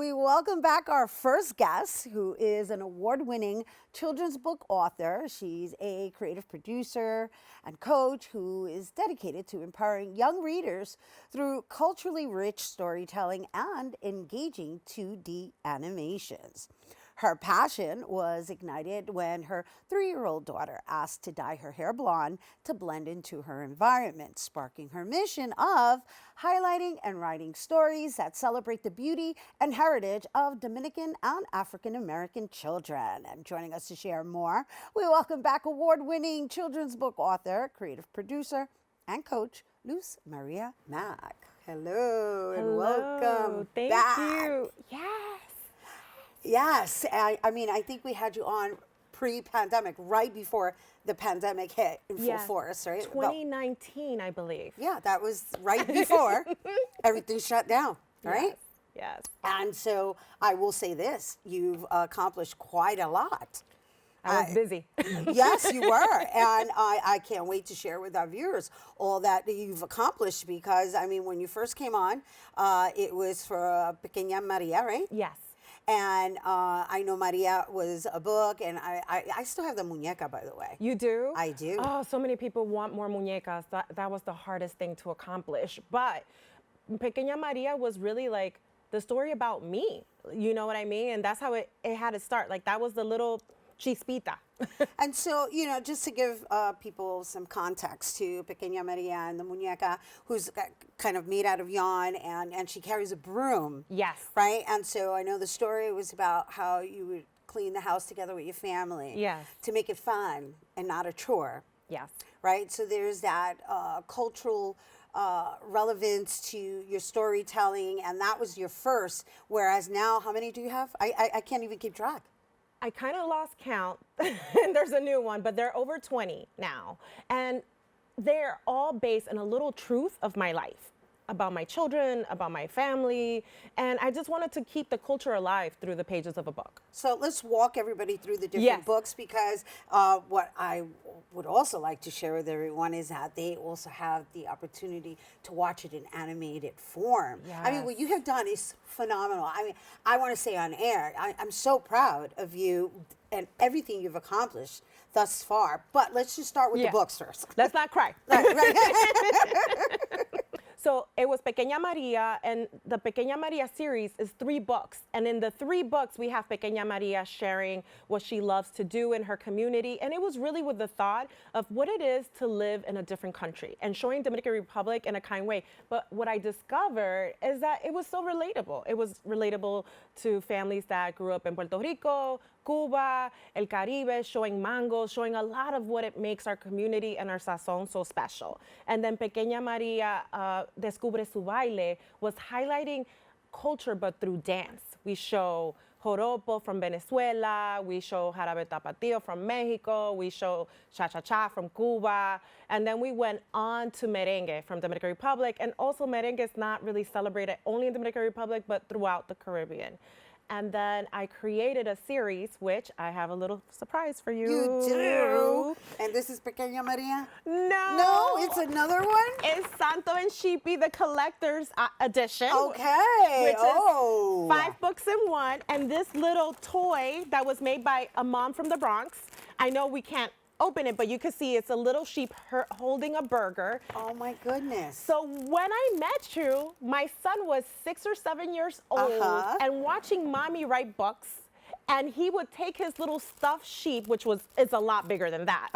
We welcome back our first guest, who is an award-winning children's book author. She's a creative producer and coach who is dedicated to empowering young readers through culturally rich storytelling and engaging 2D animations. Her passion was ignited when her 3-year-old daughter asked to dye her hair blonde to blend into her environment, sparking her mission of highlighting and writing stories that celebrate the beauty and heritage of Dominican and African-American children. And joining us to share more, we welcome back award-winning children's book author, creative producer, and coach, Luz Maria Mack. Hello, and welcome Thank back. you. Yes. Yes, I mean, I think we had you on pre-pandemic, right before the pandemic hit in full force, right? 2019, I believe. Yeah, that was right before everything shut down, right? Yes. And so I will say this, you've accomplished quite a lot. I was busy. Yes, you were. And I can't wait to share with our viewers all that you've accomplished because, I mean, when you first came on, it was for Pequeña Maria, right? Yes. And I know Maria was a book, and I still have the muñeca, by the way. You do? I do. Oh, so many people want more muñecas. That was the hardest thing to accomplish. But Pequeña Maria was really like the story about me. You know what I mean? And that's how it had to start. Like that was the little chispita. And so, you know, just to give people some context to Pequeña Maria and the muñeca, who's kind of made out of yarn, and she carries a broom. Yes. Right? And so I know the story was about how you would clean the house together with your family. Yes. To make it fun and not a chore. Yes. Right? So there's that cultural relevance to your storytelling, and that was your first, whereas now, how many do you have? I can't even keep track. I kind of lost count. There's a new one, but they're over 20 now. And they're all based on a little truth of my life, about my children, about my family. And I just wanted to keep the culture alive through the pages of a book. So let's walk everybody through the different books, because what I would also like to share with everyone is that they also have the opportunity to watch it in animated form. Yes. I mean, what you have done is phenomenal. I mean, I want to say on air, I'm so proud of you and everything you've accomplished thus far. But let's just start with the books first. Let's not cry. Right. So it was Pequeña Maria, and the Pequeña Maria series is 3 books. And in the 3 books, we have Pequeña Maria sharing what she loves to do in her community. And it was really with the thought of what it is to live in a different country and showing Dominican Republic in a kind way. But what I discovered is that it was so relatable. It was relatable to families that grew up in Puerto Rico, Cuba, El Caribe, showing mangos, showing a lot of what it makes our community and our sazón so special. And then Pequeña Maria Descubre su Baile was highlighting culture, but through dance. We show joropo from Venezuela, we show jarabe tapatio from Mexico, we show cha-cha-cha from Cuba, and then we went on to merengue from Dominican Republic, and also merengue is not really celebrated only in Dominican Republic, but throughout the Caribbean. And then I created a series, which I have a little surprise for you. You do. And this is Pequeña Maria? No. No, it's another one? It's Santo and Sheepy, the collector's edition. Okay. Which is 5 books in one. And this little toy that was made by a mom from the Bronx. I know we can't open it, but you can see it's a little sheep holding a burger. Oh my goodness. So when I met you, my son was 6 or 7 years old and watching mommy write books, and he would take his little stuffed sheep, which is a lot bigger than that,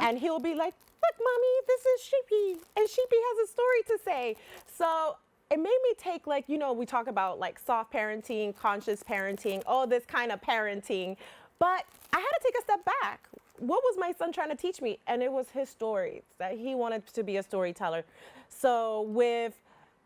and he'll be like, look, mommy, this is Sheepy, and Sheepy has a story to say. So it made me take, like, you know, we talk about like soft parenting, conscious parenting, all this kind of parenting, but I had to take a step back. What was my son trying to teach me? And it was his stories, that he wanted to be a storyteller. So with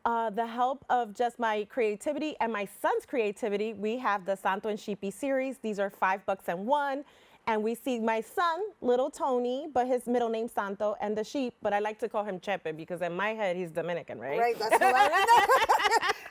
the help of just my creativity and my son's creativity, we have the Santo and Sheepy series. These are 5 books in one. And we see my son, little Tony, but his middle name's Santo, and the sheep, but I like to call him Chepe because in my head, he's Dominican, right? Right, that's hilarious.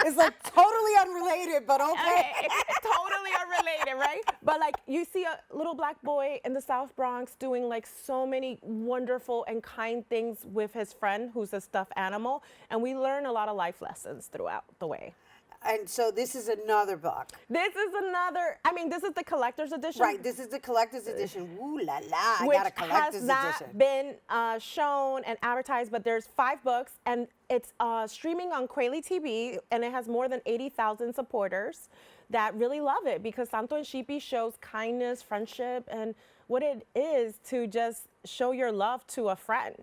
It's like totally unrelated, but okay. Totally unrelated, right? But like you see a little black boy in the South Bronx doing like so many wonderful and kind things with his friend who's a stuffed animal. And we learn a lot of life lessons throughout the way. And so this is another book. This is another, I mean, this is the collector's edition. Right, this is the collector's edition. Ooh la la, I which got a collector's has not edition. been shown and advertised, but there's 5 books, and it's streaming on Quayle TV, and it has more than 80,000 supporters that really love it because Santo and Shipi shows kindness, friendship, and what it is to just show your love to a friend.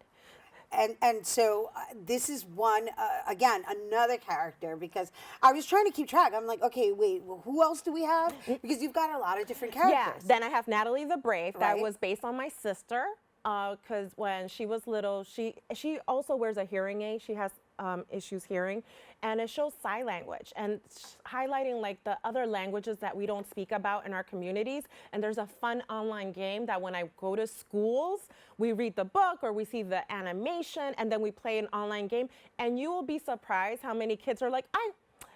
And so this is one, again, another character, because I was trying to keep track. I'm like, okay, wait, well, who else do we have? Because you've got a lot of different characters. Yeah, then I have Natalie the Brave. That Right. was based on my sister, because when she was little, she also wears a hearing aid. She has issues hearing, and it shows sign language and highlighting like the other languages that we don't speak about in our communities. And there's a fun online game that when I go to schools, we read the book or we see the animation, and then we play an online game, and you will be surprised how many kids are like, ay,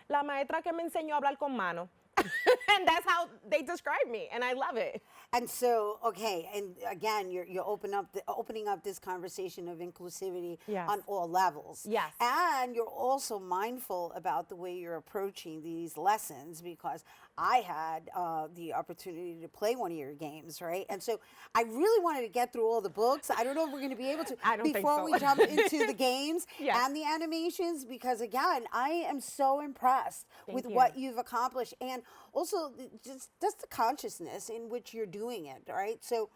la maestra que me enseñó a hablar con mano. And that's how they describe me, and I love it. And so, okay, and again, you're opening up this conversation of inclusivity Yes. on all levels. Yes. And you're also mindful about the way you're approaching these lessons, because I had the opportunity to play one of your games, right? And so I really wanted to get through all the books. I don't know if we're going to be able to I don't think before so. we jump into the games Yes. and the animations, because again, I am so impressed with you. what you've accomplished, and also just the consciousness in which you're doing it, right? So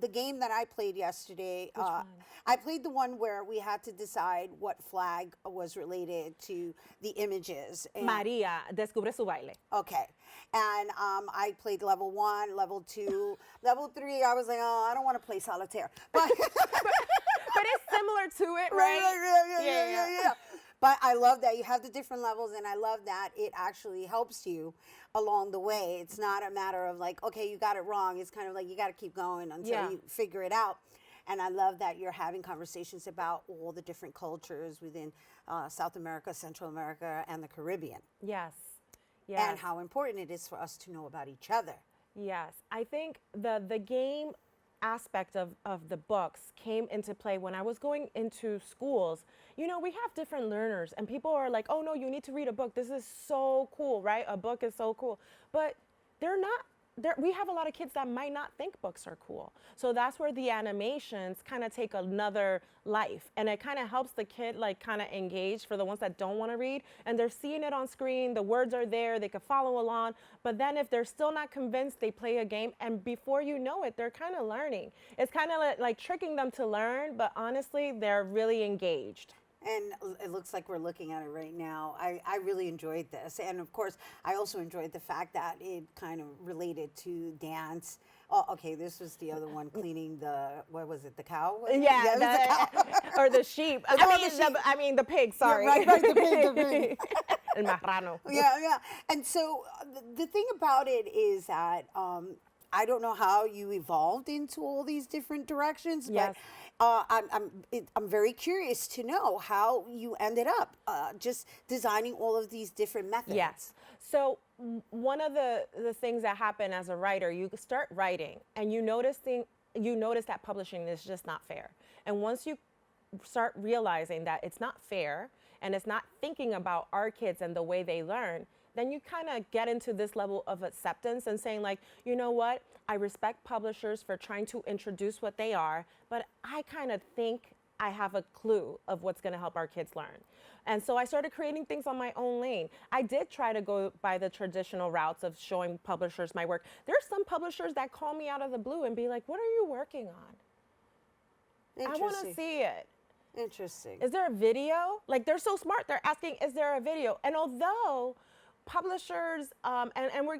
the game that I played yesterday, I played the one where we had to decide what flag was related to the images. And, María descubre su baile. okay. And I played level 1, level 2, level 3. I was like, oh, I don't want to play solitaire. But But it's similar to it, right? yeah. But I love that you have the different levels, and I love that it actually helps you along the way. It's not a matter of like, okay, you got it wrong. It's kind of like you got to keep going until Yeah. you figure it out. And I love that you're having conversations about all the different cultures within South America, Central America, and the Caribbean, Yes. Yes. and how important it is for us to know about each other. Yes, I think the game aspect of the books came into play when I was going into schools. You know, we have different learners, and people are like, oh no, you need to read a book. This is so cool, right? A book is so cool. But they're not. We have a lot of kids that might not think books are cool. So that's where the animations kind of take another life. And it kind of helps the kid like kind of engage for the ones that don't want to read. And they're seeing it on screen, the words are there, they can follow along. But then if they're still not convinced, they play a game. And before you know it, they're kind of learning. It's kind of like tricking them to learn, but honestly, they're really engaged. And it looks like we're looking at it right now. I really enjoyed this. And of course, I also enjoyed the fact that it kind of related to dance. Oh, okay, this was the other one, cleaning the, what was it, the cow? Was it? Yeah, it was the cow. or the sheep. I mean, the pig, sorry. Right, the pig. El marrano. Yeah. And so the thing about it is that I don't know how you evolved into all these different directions, Yes. but I'm very curious to know how you ended up just designing all of these different methods. Yes. So one of the things that happen as a writer, you start writing and you notice that publishing is just not fair. And once you start realizing that it's not fair and it's not thinking about our kids and the way they learn, then you kind of get into this level of acceptance and saying like, you know what, I respect publishers for trying to introduce what they are, but I kind of think I have a clue of what's going to help our kids learn. And so I started creating things on my own lane. I did try to go by the traditional routes of showing publishers my work. There's some publishers that call me out of the blue and be like, what are you working on? I want to see it. Interesting. Is there a video? Like, they're so smart. They're asking, is there a video? And although publishers,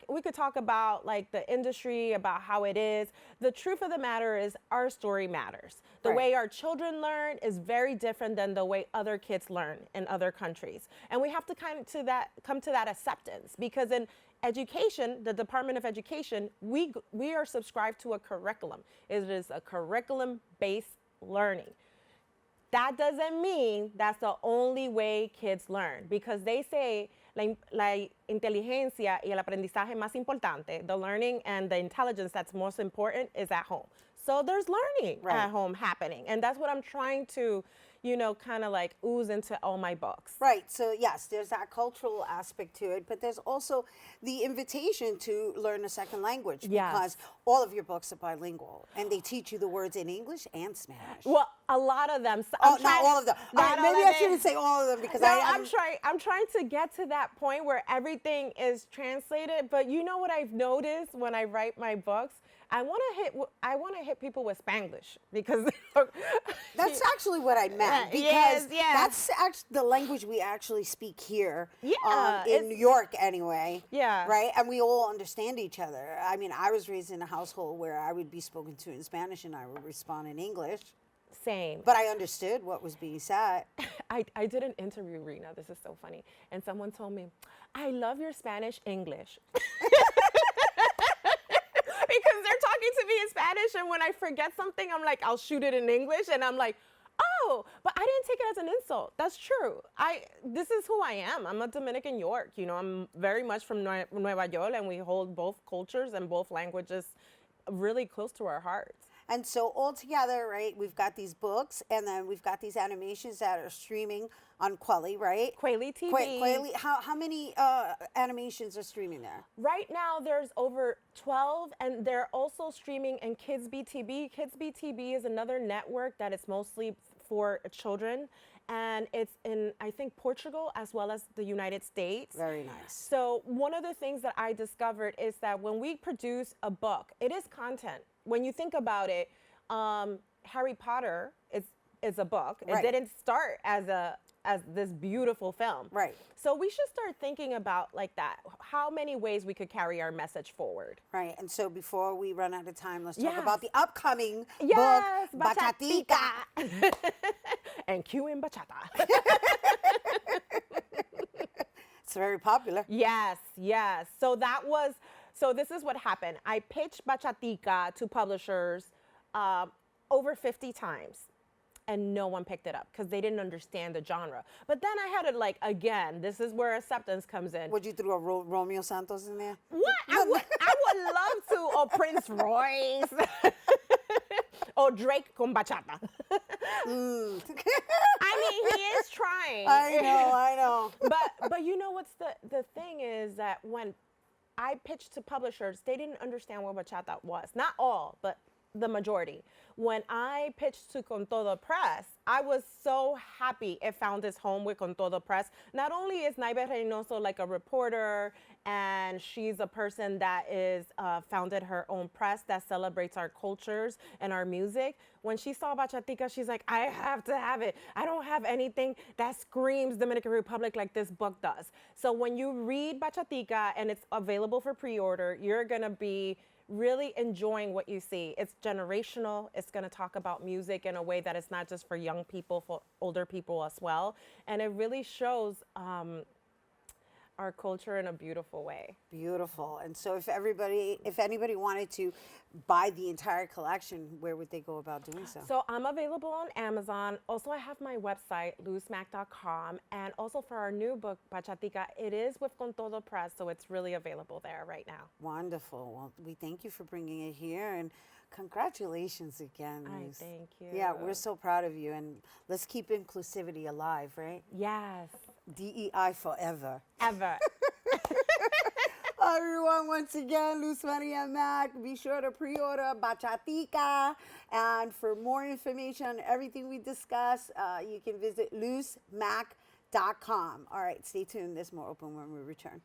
we could talk about like the industry, about how it is, the truth of the matter is our story matters. The Right. way our children learn is very different than the way other kids learn in other countries. And we have to come to that acceptance, because in education, the Department of Education, we are subscribed to a curriculum. It is a curriculum-based learning. That doesn't mean that's the only way kids learn, because they say la inteligencia y el aprendizaje más importante, the learning and the intelligence that's most important, is at home. So there's learning Right. at home happening. And that's what I'm trying to, kind of like ooze into all my books. Right. So, yes, there's that cultural aspect to it, but there's also the invitation to learn a second language Yes. because all of your books are bilingual and they teach you the words in English and Spanish. Well, a lot of them. So Not all of them. All right, maybe I shouldn't say all of them because I'm trying to get to that point where everything is translated. But you know what I've noticed when I write my books? I want to hit people with Spanglish because that's actually what I meant because yes. that's actually the language we actually speak here Yeah, in New York anyway. Yeah. Right? And we all understand each other. I mean, I was raised in a household where I would be spoken to in Spanish and I would respond in English. Same. But I understood what was being said. I did an interview, Rhina. This is so funny. And someone told me, I love your Spanish English. Because they're talking to me in Spanish, and when I forget something, I'm like, I'll shoot it in English, and I'm like, oh, but I didn't take it as an insult. That's true. This is who I am. I'm a Dominican York. I'm very much from Nueva York, and we hold both cultures and both languages really close to our hearts. And so all together, right, we've got these books, and then we've got these animations that are streaming on Quelly, right? Quelly TV. Quelly, how many animations are streaming there? Right now, there's over 12, and they're also streaming in Kids BTB. Kids BTB is another network that is mostly for children, and it's in, I think, Portugal as well as the United States. Very nice. So one of the things that I discovered is that when we produce a book, it is content. When you think about it, Harry Potter is a book. Right. It didn't start as this beautiful film. Right. So we should start thinking about like that, how many ways we could carry our message forward. Right. And so before we run out of time, let's talk Yes. about the upcoming Yes, book, Bachatica. And cue in bachata. It's very popular. Yes. So this is what happened. I pitched Bachatica to publishers over 50 times, and no one picked it up because they didn't understand the genre. But then I had to again, this is where acceptance comes in. Would you throw a Romeo Santos in there? What? I would love to, or Prince Royce, or Drake con bachata. I mean, he is trying. I know. But you know what's the thing is that when I pitched to publishers, they didn't understand what bachata was. Not all, but the majority. When I pitched to Con Todo Press, I was so happy it found its home with Con Todo Press. Not only is Naive Reynoso like a reporter, and she's a person that is founded her own press that celebrates our cultures and our music. When she saw Bachatica, she's like, I have to have it. I don't have anything that screams Dominican Republic like this book does. So when you read Bachatica and it's available for pre-order, you're gonna be really enjoying what you see. It's generational. It's going to talk about music in a way that is not just for young people, for older people as well. And it really shows our culture in a beautiful way. Beautiful. And so if anybody wanted to buy the entire collection, where would they go about doing so? So I'm available on Amazon. Also, I have my website, luzmack.com. And also for our new book, Bachatica, it is with Con Todo Press, so it's really available there right now. Wonderful. Well, we thank you for bringing it here, and congratulations again, Luz. Thank you. Yeah, we're so proud of you, and let's keep inclusivity alive, right? Yes. DEI forever. Ever. Everyone, once again, Luz Maria Mack. Be sure to pre-order Bachatica. And for more information on everything we discuss, you can visit luzmack.com. All right, stay tuned. There's more open when we return.